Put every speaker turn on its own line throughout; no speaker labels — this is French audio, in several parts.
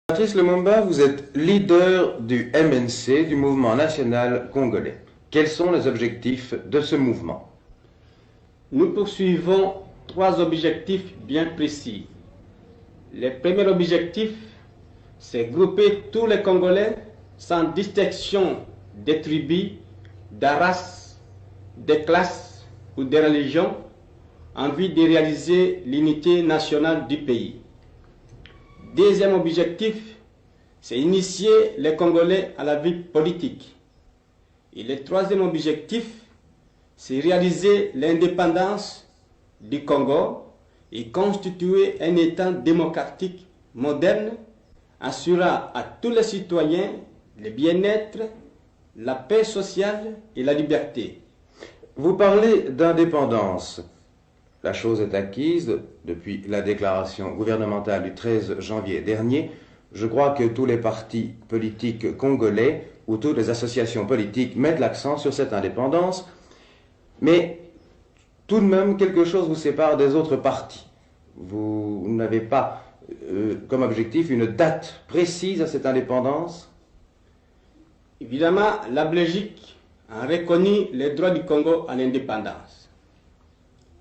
Patrice Lumumba, vous êtes leader du MNC, du mouvement national congolais. Quels sont les objectifs de ce mouvement?
Nous poursuivons trois objectifs bien précis. Le premier objectif, c'est grouper tous les Congolais sans distinction des tribus, de race, de classe ou de religion en vue de réaliser l'unité nationale du pays. Deuxième objectif, c'est initier les Congolais à la vie politique. Et le troisième objectif, c'est réaliser l'indépendance du Congo et constituer un État démocratique moderne, assurant à tous les citoyens le bien-être, la paix sociale et la liberté.
Vous parlez d'indépendance. La chose est acquise depuis la déclaration gouvernementale du 13 janvier dernier. Je crois que tous les partis politiques congolais ou toutes les associations politiques mettent l'accent sur cette indépendance. Mais tout de même, quelque chose vous sépare des autres partis. Vous n'avez pas comme objectif une date précise à cette indépendance?
Évidemment, la Belgique a reconnu les droits du Congo à l'indépendance.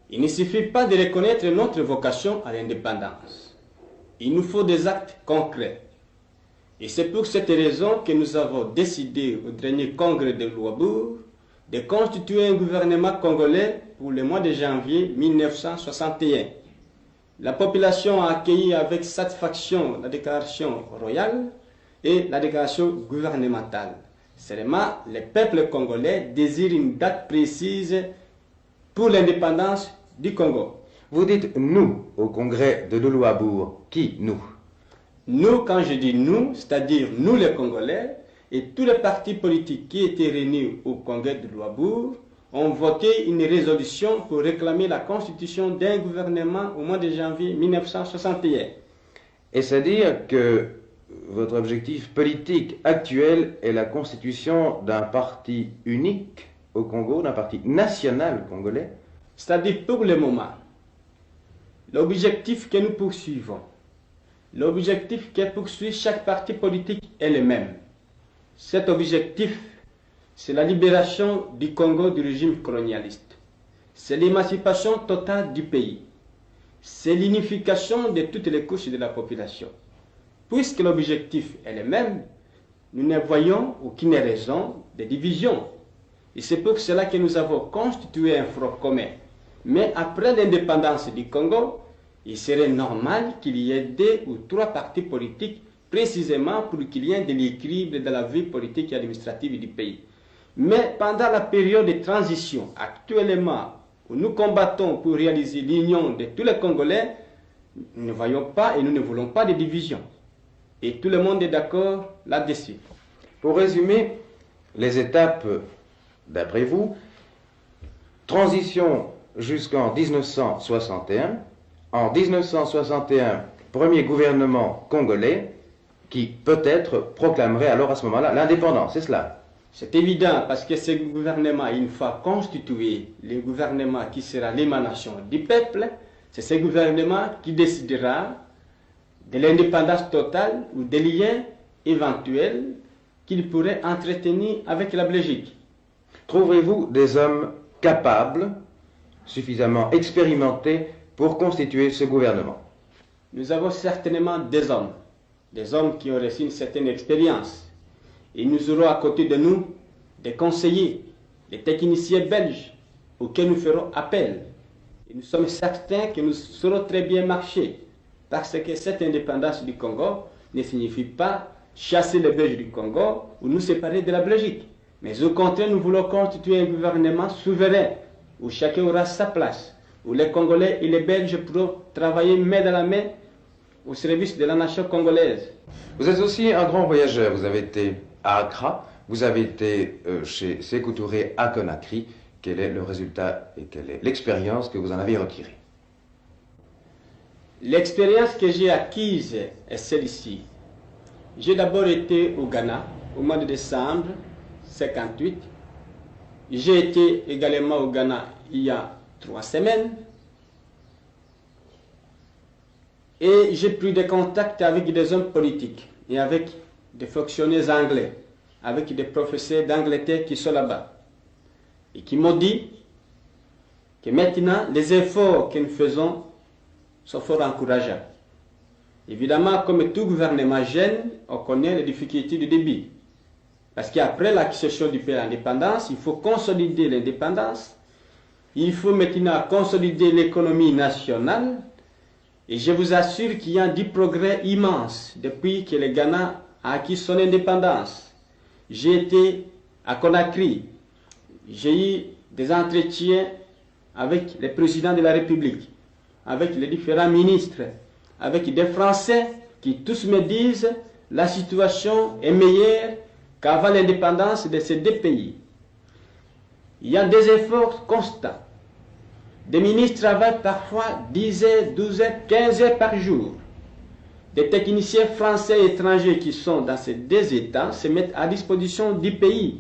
Il ne suffit pas de reconnaître notre vocation à l'indépendance. Il nous faut des actes concrets. Et c'est pour cette raison que nous avons décidé au dernier congrès de Louabourg de constituer un gouvernement congolais pour le mois de janvier 1961. La population a accueilli avec satisfaction la déclaration royale et la déclaration gouvernementale. Seulement, le peuple congolais désire une date précise pour l'indépendance du Congo.
Vous dites « nous » au congrès de Louabourg. Qui, nous?
Nous, quand je dis « nous », c'est-à-dire nous les Congolais, et tous les partis politiques qui étaient réunis au congrès de Louabourg ont voté une résolution pour réclamer la constitution d'un gouvernement au mois de janvier 1961.
Et c'est-à-dire que votre objectif politique actuel est la constitution d'un parti unique au Congo, d'un parti national congolais?
C'est-à-dire pour le moment, l'objectif que nous poursuivons, l'objectif que poursuit chaque parti politique est le même. Cet objectif, c'est la libération du Congo du régime colonialiste. C'est l'émancipation totale du pays. C'est l'unification de toutes les couches de la population. Puisque l'objectif est le même, nous ne voyons aucune raison de division. Et c'est pour cela que nous avons constitué un front commun. Mais après l'indépendance du Congo, il serait normal qu'il y ait 2 ou 3 partis politiques précisément pour qu'il y ait de l'équilibre dans la vie politique et administrative du pays. Mais pendant la période de transition, actuellement, où nous combattons pour réaliser l'union de tous les Congolais, nous ne voyons pas et nous ne voulons pas de division. Et tout le monde est d'accord là-dessus.
Pour résumer les étapes, d'après vous, transition jusqu'en 1961. En 1961, premier gouvernement congolais qui peut-être proclamerait alors à ce moment-là l'indépendance, c'est cela?
C'est évident parce que ce gouvernement, une fois constitué, le gouvernement qui sera l'émanation du peuple, c'est ce gouvernement qui décidera de l'indépendance totale ou des liens éventuels qu'il pourrait entretenir avec la Belgique.
Trouverez-vous des hommes capables, suffisamment expérimentés pour constituer ce gouvernement?
Nous avons certainement des hommes qui ont reçu une certaine expérience. Et nous aurons à côté de nous des conseillers, des techniciens belges auxquels nous ferons appel. Et nous sommes certains que nous saurons très bien marcher. Parce que cette indépendance du Congo ne signifie pas chasser les Belges du Congo ou nous séparer de la Belgique. Mais au contraire, nous voulons constituer un gouvernement souverain où chacun aura sa place, où les Congolais et les Belges pourront travailler main dans la main au service de la nation congolaise.
Vous êtes aussi un grand voyageur. Vous avez été à Accra, vous avez été chez Sékou Touré à Conakry. Quel est le résultat et quelle est l'expérience que vous en avez retirée?
L'expérience que j'ai acquise est celle-ci. J'ai d'abord été au Ghana au mois de décembre 1958. J'ai été également au Ghana il y a 3 semaines. Et j'ai pris des contacts avec des hommes politiques. et avec des fonctionnaires anglais, avec des professeurs d'Angleterre qui sont là-bas, et qui m'ont dit que maintenant, les efforts que nous faisons sont fort encourageants. Évidemment, comme tout gouvernement jeune, on connaît les difficultés du début. Parce qu'après l'acquisition du pays à l'indépendance, il faut consolider l'indépendance, il faut maintenant consolider l'économie nationale, et je vous assure qu'il y a du progrès immense depuis que le Ghana a acquis son indépendance. J'ai été à Conakry, j'ai eu des entretiens avec les présidents de la République, avec les différents ministres, avec des Français qui tous me disent la situation est meilleure qu'avant l'indépendance de ces deux pays. Il y a des efforts constants. Des ministres travaillent parfois 10 heures, 12 heures, 15 heures par jour. Des techniciens français et étrangers qui sont dans ces deux États se mettent à disposition du pays.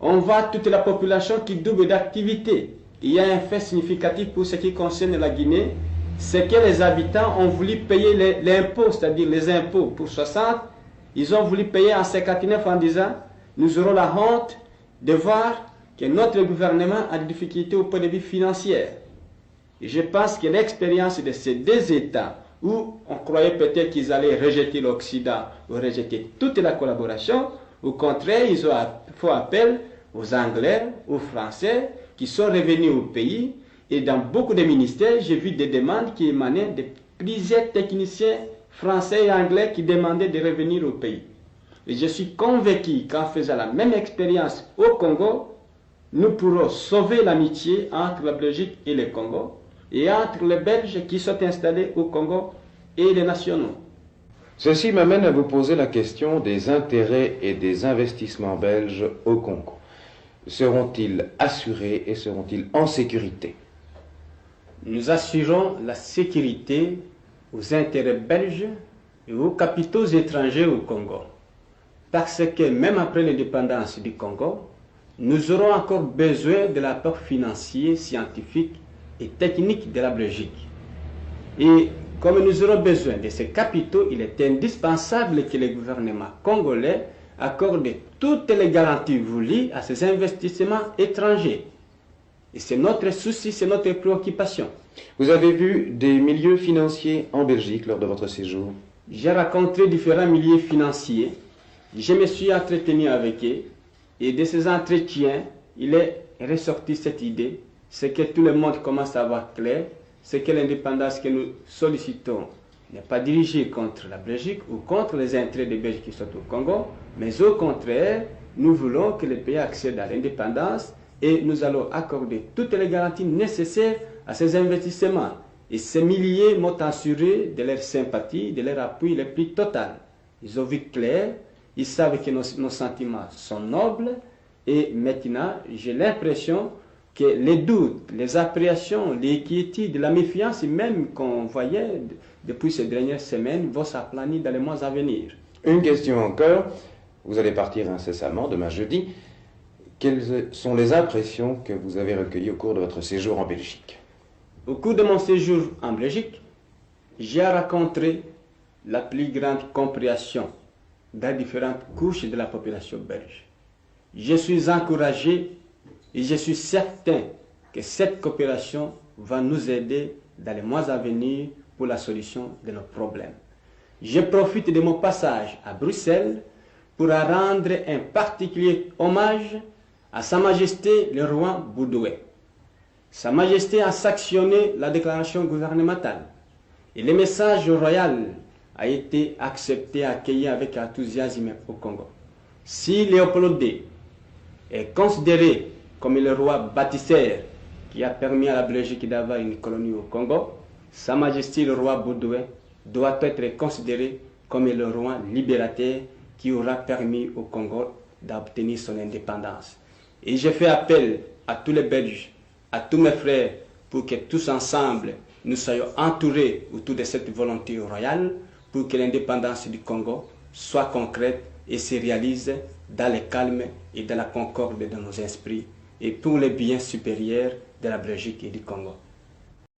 On voit toute la population qui double d'activité. Il y a un fait significatif pour ce qui concerne la Guinée, c'est que les habitants ont voulu payer l'impôt, c'est-à-dire les impôts pour 60, ils ont voulu payer en 59 en disant nous aurons la honte de voir que notre gouvernement a des difficultés au point de vue financier. Et je pense que l'expérience de ces deux États, où on croyait peut-être qu'ils allaient rejeter l'Occident ou rejeter toute la collaboration, au contraire, ils ont fait appel aux Anglais, aux Français, qui sont revenus au pays. Et dans beaucoup de ministères, j'ai vu des demandes qui émanaient de plusieurs techniciens français et anglais qui demandaient de revenir au pays. Et je suis convaincu qu'en faisant la même expérience au Congo, nous pourrons sauver l'amitié entre la Belgique et le Congo, et entre les Belges qui sont installés au Congo et les nationaux.
Ceci m'amène à vous poser la question des intérêts et des investissements belges au Congo. Seront-ils assurés et seront-ils en sécurité?
Nous assurons la sécurité aux intérêts belges et aux capitaux étrangers au Congo. Parce que même après l'indépendance du Congo, nous aurons encore besoin de l'apport financier, scientifique et technique de la Belgique. Et comme nous aurons besoin de ces capitaux, il est indispensable que le gouvernement congolais accorde toutes les garanties voulues à ces investissements étrangers. Et c'est notre souci, c'est notre préoccupation.
Vous avez vu des milieux financiers en Belgique lors de votre séjour?
J'ai rencontré différents milieux financiers. Je me suis entretenu avec eux. Et de ces entretiens, il est ressorti cette idée, c'est que tout le monde commence à avoir clair, c'est que l'indépendance que nous sollicitons n'est pas dirigée contre la Belgique ou contre les intérêts des Belges qui sont au Congo, mais au contraire, nous voulons que le pays accède à l'indépendance et nous allons accorder toutes les garanties nécessaires à ces investissements. Et ces milliers m'ont assuré de leur sympathie, de leur appui le plus total. Ils ont vu clair, ils savent que nos sentiments sont nobles, et maintenant j'ai l'impression que les doutes, les appréhensions, les inquiétudes, la méfiance même qu'on voyait depuis ces dernières semaines vont s'aplanir dans les mois à venir.
Une question encore, vous allez partir incessamment demain jeudi. Quelles sont les impressions que vous avez recueillies au cours de votre séjour en Belgique?
Au cours de mon séjour en Belgique, j'ai rencontré la plus grande compréhension dans différentes couches de la population belge. Je suis encouragé et je suis certain que cette coopération va nous aider dans les mois à venir pour la solution de nos problèmes. Je profite de mon passage à Bruxelles pour rendre un particulier hommage à Sa Majesté le roi Boudoué. Sa Majesté a sanctionné la déclaration gouvernementale et le message royal a été accepté et accueilli avec enthousiasme au Congo. Si Léopold II est considéré comme le roi bâtisseur qui a permis à la Belgique d'avoir une colonie au Congo, Sa Majesté le roi Boudoué doit être considéré comme le roi libérateur qui aura permis au Congo d'obtenir son indépendance. Et je fais appel à tous les Belges, à tous mes frères, pour que tous ensemble, nous soyons entourés autour de cette volonté royale pour que l'indépendance du Congo soit concrète et se réalise dans le calme et dans la concorde de nos esprits et pour le bien supérieur de la Belgique et du Congo.